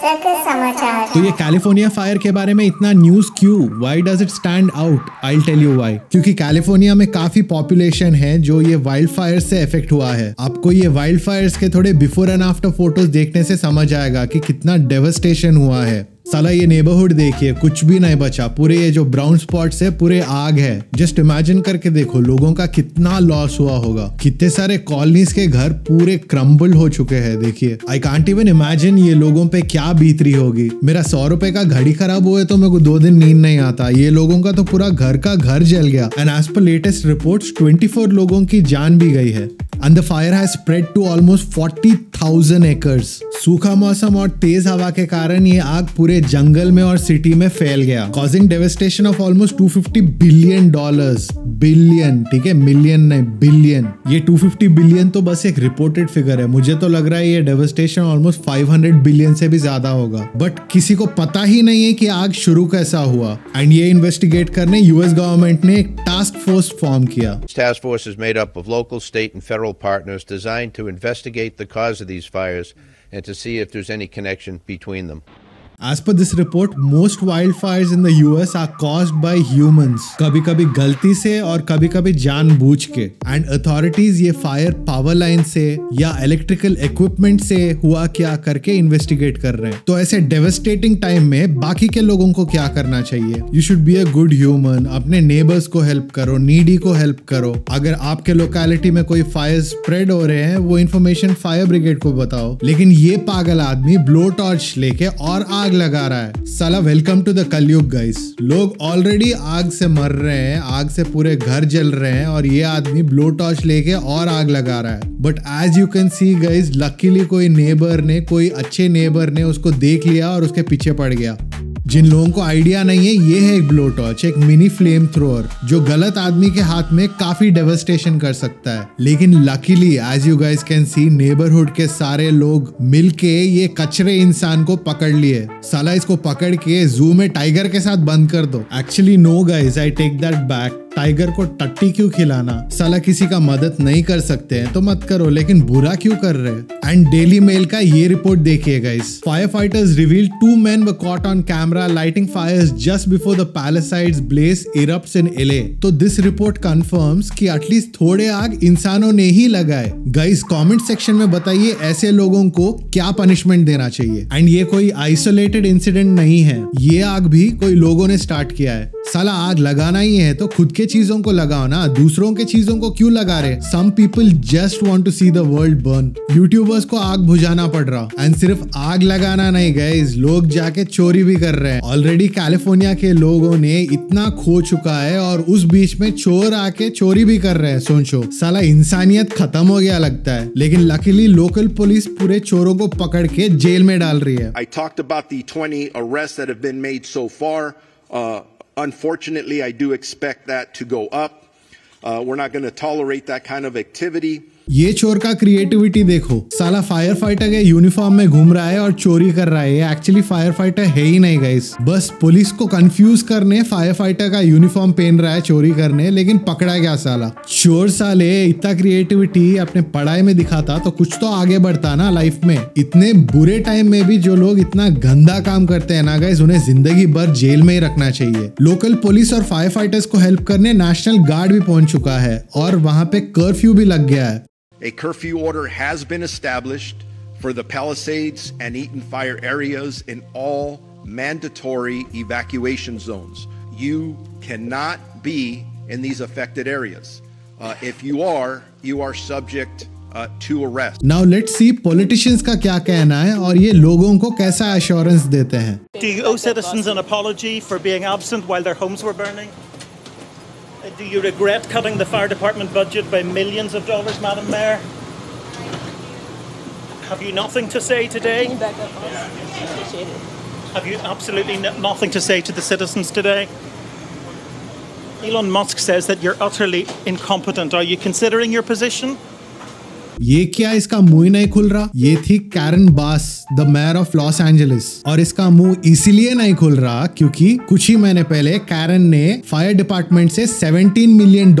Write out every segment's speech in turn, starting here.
समाचार। तो ये कैलिफोर्निया फायर के बारे में इतना न्यूज क्यों? Why does it stand out? I tell you why. क्योंकि कैलिफोर्निया में काफी पॉपुलेशन है जो ये वाइल्ड फायर से इफेक्ट हुआ है। आपको ये वाइल्ड फायर्स के थोड़े बिफोर एंड आफ्टर फोटोज देखने से समझ आएगा कि कितना डेवस्टेशन हुआ है। साला ये नेबरहुड देखिए, कुछ भी नहीं बचा। पूरे ये जो ब्राउन स्पॉट्स है पूरे आग है। जस्ट इमेजिन करके देखो लोगों का कितना लॉस हुआ होगा। कितने सारे कॉलोनीज के घर पूरे क्रम्बल हो चुके हैं। देखिए, आई कांट इवन इमेजिन ये लोगों पे क्या बीत रही होगी। मेरा 100 रुपए का घड़ी खराब हुए तो मेरे को 2 दिन नींद नहीं आता। ये लोगों का तो पूरा घर का घर जल गया। And as per latest reports 24 लोगों की जान भी गई है। And the fire has spread to almost 40,000 acres. सूखा मौसम और तेज हवा के कारण ये आग पूरे जंगल में और सिटी में फैल गया, causing devastation of almost $250 billion. Billion, ठीक है, मिलियन नहीं, बिलियन। ये 250 बिलियन तो बस एक रिपोर्टेड फिगर है। मुझे तो लग रहा है ये डेवस्टेशन ऑलमोस्ट 500 बिलियन से भी ज्यादा होगा। बट किसी को पता ही नहीं है कि आग शुरू कैसा हुआ। एंड ये इन्वेस्टिगेट करने यूएस गवर्नमेंट ने एक टास्क फोर्स फॉर्म किया। Task force is made up of local, state, and federal partners designed to investigate the cause of these fires and to see if there's any connection between them. As per this report, most wildfires in the US are caused by humans. कभी-कभी गलती से और कभी-कभी जानबूझ के। And authorities ये fire power line से या इलेक्ट्रिकल इक्विपमेंट से हुआ क्या करके इन्वेस्टिगेट कर रहे हैं। तो ऐसे डेवस्टेटिंग टाइम में बाकी के लोगों को क्या करना चाहिए? You should be a good human. अपने नेबर्स को हेल्प करो, नीडी को हेल्प करो। अगर आपके लोकेलिटी में कोई फायर स्प्रेड हो रहे हैं, वो इन्फॉर्मेशन फायर ब्रिगेड को बताओ। लेकिन ये पागल आदमी ब्लो टॉर्च लेके और आग लगा रहा है। साला वेलकम टू द कलयुग गाइस। लोग ऑलरेडी आग से मर रहे हैं, आग से पूरे घर जल रहे हैं और ये आदमी ब्लो टॉर्च लेके और आग लगा रहा है। But as you can see guys, luckily कोई अच्छे नेबर ने उसको देख लिया और उसके पीछे पड़ गया। जिन लोगों को आइडिया नहीं है, ये है एक ब्लो टॉर्च, एक मिनी फ्लेम थ्रोअर जो गलत आदमी के हाथ में काफी डेवस्टेशन कर सकता है। लेकिन luckily as you guys can see, neighbourhood के सारे लोग मिलके ये कचरे इंसान को पकड़ लिए। साला इसको पकड़ के जू में टाइगर के साथ बंद कर दो। Actually no guys, I take that back. Tiger को टट्टी क्यों खिलाना? साला किसी का मदद नहीं कर सकते हैं तो मत करो, लेकिन बुरा क्यों कर रहे हैं? एंड डेली मेल का ये रिपोर्ट देखिए guys. Fire fighters reveal 2 men were caught on camera lighting fires just before the Palisades blaze erupts in LA. तो दिस रिपोर्ट कंफर्म्स कि एटलीस्ट थोड़े आग इंसानों ने ही लगाए। गाइस कमेंट सेक्शन में बताइए ऐसे लोगों को क्या पनिशमेंट देना चाहिए। एंड ये कोई आइसोलेटेड इंसिडेंट नहीं है, ये आग भी कोई लोगों ने स्टार्ट किया है। साला आग लगाना ही है तो खुद के चीजों को लगाओ ना, दूसरों के चीजों को क्यों लगा रहे? Some people just want to see the world burn. YouTubers को आग बुझाना पड़ रहा। एंड सिर्फ आग लगाना नहीं गाइस, लोग जाके चोरी भी कर रहे हैं। ऑलरेडी कैलिफोर्निया के लोगों ने इतना खो चुका है और उस बीच में चोर आके चोरी भी कर रहे हैं। सोचो, साला इंसानियत खत्म हो गया लगता है। लेकिन लकीली लोकल पुलिस पूरे चोरों को पकड़ के जेल में डाल रही है। I talked about the 20 arrests that have been made so far. Unfortunately, I do expect that to go up. We're not going to tolerate that kind of activity. ये चोर का क्रिएटिविटी देखो। साला फायर फाइटर के uniform में घूम रहा है और चोरी कर रहा है। ये एक्चुअली फायर फाइटर है ही नहीं गाइस, बस पुलिस को कंफ्यूज करने फायर फाइटर का यूनिफॉर्म पहन रहा है चोरी करने, लेकिन पकड़ा गया साला। चोर साले इतना क्रिएटिविटी अपने पढ़ाई में दिखाता तो कुछ तो आगे बढ़ता ना लाइफ में। इतने बुरे टाइम में भी जो लोग इतना गंदा काम करते हैं ना गाइस, उन्हें जिंदगी भर जेल में ही रखना चाहिए। लोकल पुलिस और फायर फाइटर्स को हेल्प करने नेशनल गार्ड भी पहुंच चुका है और वहां पे कर्फ्यू भी लग गया है। A curfew order has been established for the Palisades and Eaton fire areas in all mandatory evacuation zones. You cannot be in these affected areas. If you are subject to arrest. Now let's see politicians का क्या कहना है और ये लोगों को कैसा assurance देते हैं। Do you owe citizens an apology for being absent while their homes were burning? Do you regret cutting the fire department budget by millions of dollars, Madam Mayor? Have you nothing to say today? Appreciate it. Have you absolutely nothing to say to the citizens today? Elon Musk says that you're utterly incompetent. Are you considering your position? ये क्या इसका मुंह ही नहीं खुल रहा? ये थी Karen बास, the mayor of Los Angeles, और इसका मुंह इसीलिए नहीं खुल रहा क्योंकि कुछ ही महीने पहले कैरन ने फायर डिपार्टमेंट से $17 मिलियन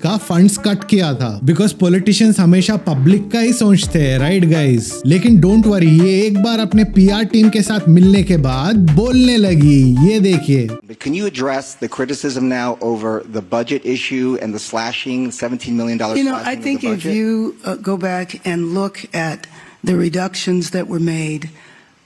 का फंड्स कट किया था। बिकॉज पॉलिटिशियंस हमेशा पब्लिक का ही सोचते हैं, राइट गाइस? लेकिन डोंट वरी, ये एक बार अपने PR टीम के साथ मिलने के बाद बोलने लगी। ये देखिए। Can you address the criticism now over the budget issue and the slashing, $17 million slashing? You know, I think if you go back and look at the reductions that were made,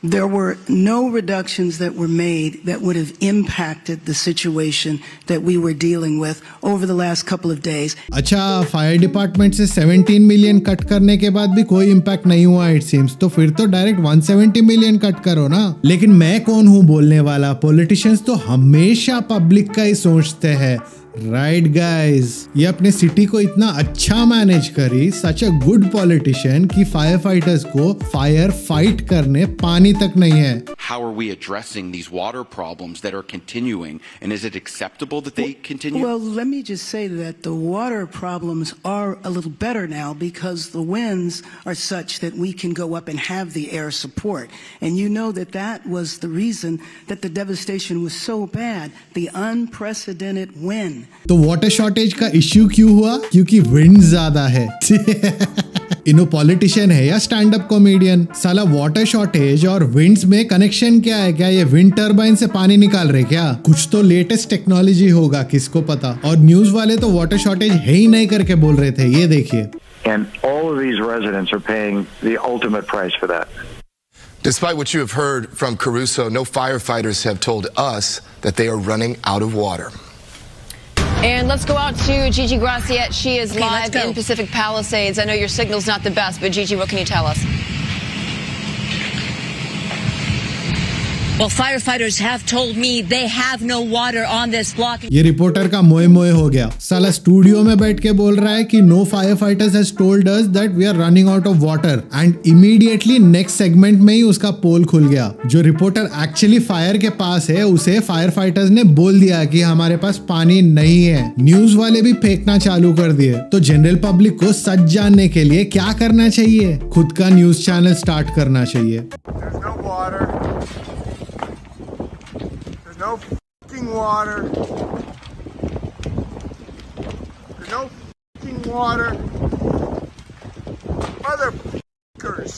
there were no reductions that were made that would have impacted the situation that we were dealing with over the last couple of days. अच्छा, fire department से 17 million cut करने के बाद भी कोई impact नहीं हुआ it seems, तो फिर तो डायरेक्ट 170 मिलियन कट करो ना। लेकिन मैं कौन हूँ बोलने वाला? पॉलिटिशियंस तो हमेशा पब्लिक का ही सोचते हैं, राइट गाइस? ये अपने सिटी को इतना अच्छा मैनेज करी, सच अ गुड पॉलिटिशियन, कि फायर फाइटर्स को फायर फाइट करने पानी तक नहीं है। How are we addressing these water problems that are continuing, and is it acceptable that they continue? Well, let me just say that the water problems are a little better now because the winds are such that we can go up and have the air support. And you know that that was the reason that the devastation was so bad, the unprecedented wind. तो water shortage का issue क्यों हुआ? क्योंकि wind ज्यादा है। इनो politician है या stand up comedian? साला वाटर शॉर्टेज और विंड्स में कनेक्शन क्या है? क्या ये विंड टर्बाइन से पानी निकाल रहे क्या? कुछ तो लेटेस्ट टेक्नोलॉजी होगा, किसको पता। और न्यूज वाले तो वाटर शॉर्टेज है ही नहीं करके बोल रहे थे। ये देखिए। And all of these residents are paying the ultimate price for that. Despite what you have heard from Caruso, no firefighters have told us that they are running out of water. And let's go out to Gigi Graciette. She is live in Pacific Palisades. I know your signal's not the best, but Gigi, what can you tell us? Well, firefighters have told me they have no water on this block. ये reporter का मोए मोए हो गया। साला studio में बैठ के बोल रहा है कि no firefighters has told us that we are running out of water, and immediately next segment में ही उसका पोल खुल गया। जो रिपोर्टर एक्चुअली फायर के पास है, उसे फायर फाइटर्स ने बोल दिया कि हमारे पास पानी नहीं है। न्यूज वाले भी फेंकना चालू कर दिए। तो जनरल पब्लिक को सच जानने के लिए क्या करना चाहिए? खुद का न्यूज चैनल स्टार्ट करना चाहिए। No f***ing water. There's no f***ing water. Motherfuckers.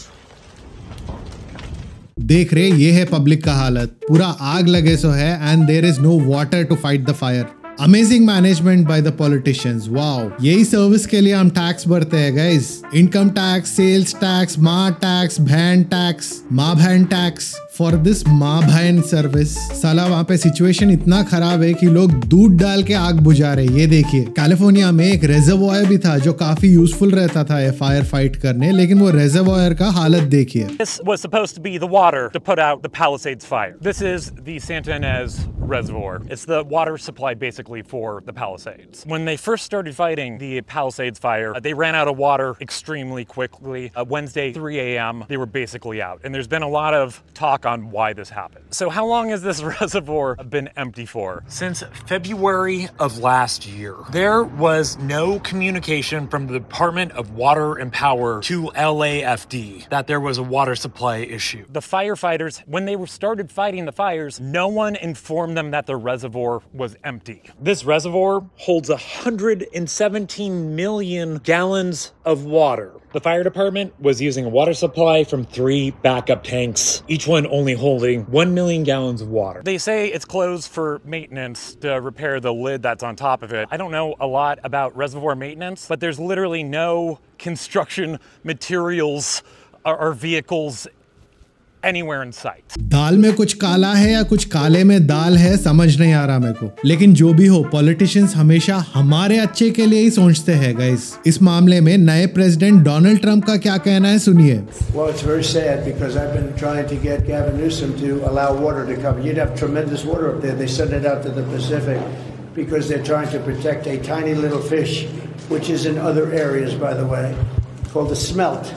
देख रहे, ये है पब्लिक का हालत। पूरा आग लगे सो है and there is no water to fight the fire. Amazing management by the politicians. Wow, यही सर्विस के लिए हम टैक्स भरते हैं guys. Income tax, sales tax, माँ टैक्स, बहन टैक्स, माँ बहन टैक्स फॉर दिस माँ बहन सर्विस। साला वहाँ पे सिचुएशन इतना खराब है कि लोग दूध डाल के आग बुझा रहे। ये देखिए, कैलिफोर्निया में एक रेजर्वॉयर भी था जो काफी यूजफुल रहता था ये फायर फाइट करने, लेकिन वो रेजर्वॉयर का हालत देखिए। This was supposed to be the water to put out the Palisades fire. This is the Santa Ynez Reservoir. It's the water supply basically for the Palisades. When they first started fighting the Palisades fire, they ran out of water extremely quickly. Wednesday, 3 a.m., they were basically out. And there's been a lot of talk on why this happened. So how long has this reservoir been empty for? Since February of last year. There was no communication from the Department of Water and Power to LAFD that there was a water supply issue. The firefighters, when they started fighting the fires, no one informed them that the reservoir was empty. This reservoir holds 117 million gallons of water. The fire department was using a water supply from 3 backup tanks, each one only holding 1 million gallons of water. They say it's closed for maintenance to repair the lid that's on top of it. I don't know a lot about reservoir maintenance, but there's literally no construction materials or vehicles anywhere in sight. दाल में कुछ काला है या कुछ काले में दाल है, समझ नहीं आ रहा मेरे को। लेकिन जो भी हो, पॉलिटिशियंस हमेशा हमारे अच्छे के लिए ही सोचते हैं गाइस। इस मामले में नए प्रेसिडेंट डोनाल्ड ट्रंप का क्या कहना है, सुनिए। Well, it's very sad because I've been trying to get Gavin Newsom to allow water to come. You'd have tremendous water up there. They send it out to the Pacific because they're trying to protect a tiny little fish, which is in other areas, by the way, called the smelt.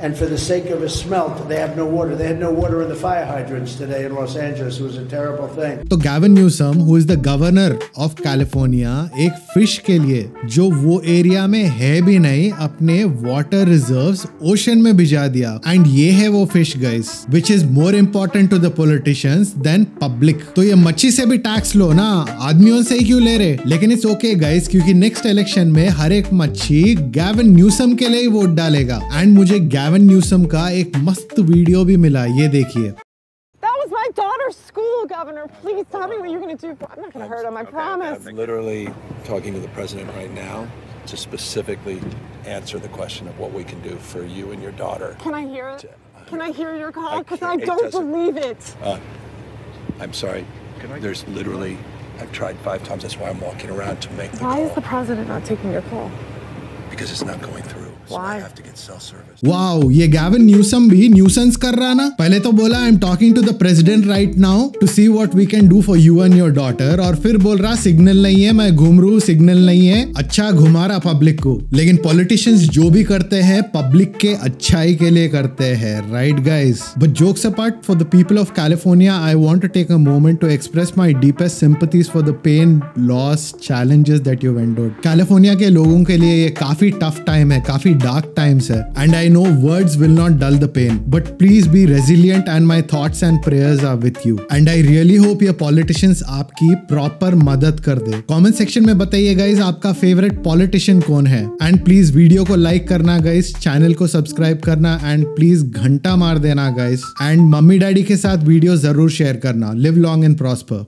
and for the sake of a smelt, they have no water. They had no water in the fire hydrants today in Los Angeles. It was a terrible thing. तो Gavin Newsom, who is the governor of California, एक fish के लिए जो वो area में है भी नहीं, अपने वाटर रिजर्व्स ओशन में भिजा दिया. एंड ये है वो fish guys, which is more important to the politicians than public. तो ये मच्छी से भी टैक्स लो ना, आदमियों से ही क्यों ले रहे? लेकिन इट्स ओके गाइस, क्योंकि नेक्स्ट इलेक्शन में हर एक मच्छी गैविन न्यूसम के लिए ही वोट डालेगा. एंड मुझे गैविन न्यूसम का एक मस्त वीडियो भी मिला, ये देखिए. That was my daughter's school, Governor. Please tell me what you're going to do. I'm not going to hurt him, I promise. I'm literally talking to the president right now to specifically answer the question of what we can do for you and your daughter. Can I hear it? Can I hear your call? Because I don't believe it. I'm sorry. There's literally, I've tried 5 times. That's why I'm walking around to make the Why call. is the president not taking your call? Because it's not going through. So Why? I have to get cell service. Wow, ये Gavin Newsom भी nuisance कर रहा ना. पहले तो बोला I am talking to the president right now to see what we can do for you and your daughter, और फिर बोल रहा सिग्नल नहीं है, मैं घूम रू, सिग्नल नहीं है. अच्छा घुमा रहा पब्लिक को. लेकिन पॉलिटिशियंस जो भी करते हैं पब्लिक के अच्छाई के लिए करते हैं, right guys? But jokes apart, for the people of California I want to take a moment to express my deepest sympathies for the pain, loss, challenges that you've endured. कैलिफोर्निया के लोगों के लिए ये काफी टफ टाइम है, काफी dark times है. And I know words will not dull the pain, but please be resilient and my thoughts and prayers are with you. And I really hope your politicians आपकी proper मदद कर दे. Comment section में बताइए guys आपका favorite politician कौन है. And please video को like करना guys, चैनल को सब्सक्राइब करना, and please घंटा मार देना guys. And मम्मी डैडी के साथ वीडियो जरूर शेयर करना. Live long and prosper.